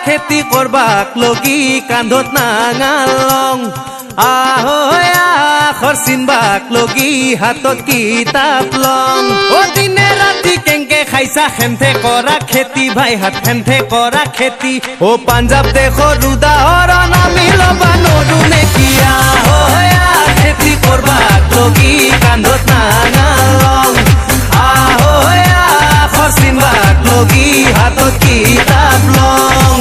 খেতি করবাক লগি কান্ধত নাঙালং আখর চিনবাক লগি হাতত কিতাপ লং ও দিনে রাতি কেংকে খাইছা খেমথে করা খেতি ভাই হাত খেমথে করা খেতি ও পাঞ্জাব দেশর উদাহরণ আমি লবা নৰু নেকি খেতি করবাক লগি কান্ধত নাঙালং আখর চিনবাক লগি হাতত কিতাপ লং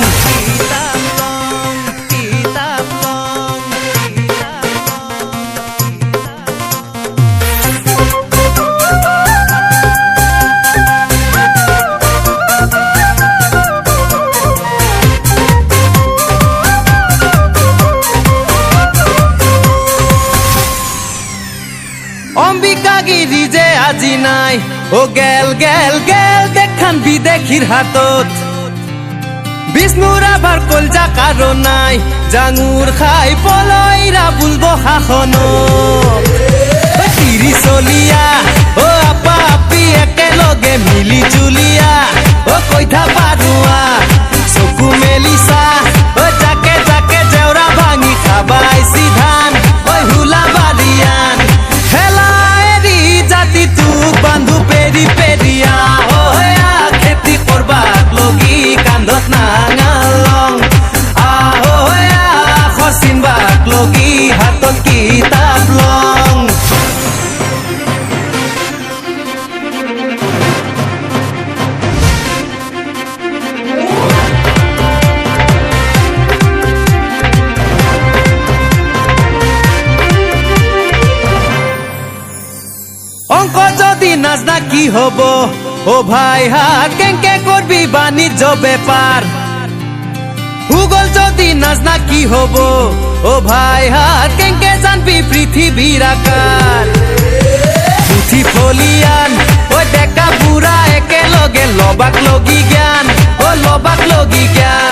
অম্বিকাগিরি যে আজি নাই ও গেল গেল গেল দেখান বিদেখির হাতত বিষ্ণুর আবার কলজা কারো নাই জাঙুর খাই পলইরা বুলবো শাসন তিরি চলিয়া ও আপা আপি একেলগে মিলি জুলিয়া ও কইথা পাৰুৱা চকু মেলিছা ও জাকে জাকে জেউৰা ভাঙি খাবাইছি ধান ঐ হুলা বাৰিয়ান বান্ধু পেরি পেরিয়া খেতি করবাক লগি কান্ধত নাঙালং খচিনবাক লগি হাতত কিতাপ লং অঙ্ক যদি নাজনা কি হব ও ভাই হাত কেংকে করবি বাণিজ্য ব্যাপার ভূগোল যদি নাজনা কি হব ও ভাই হাত কেংকে জানবি পৃথিবীর আকার পুথি ফলিয়ান ও ডেকা বুড়া একেলগে লবাক লগি জ্ঞান ও লবাক লগি জ্ঞান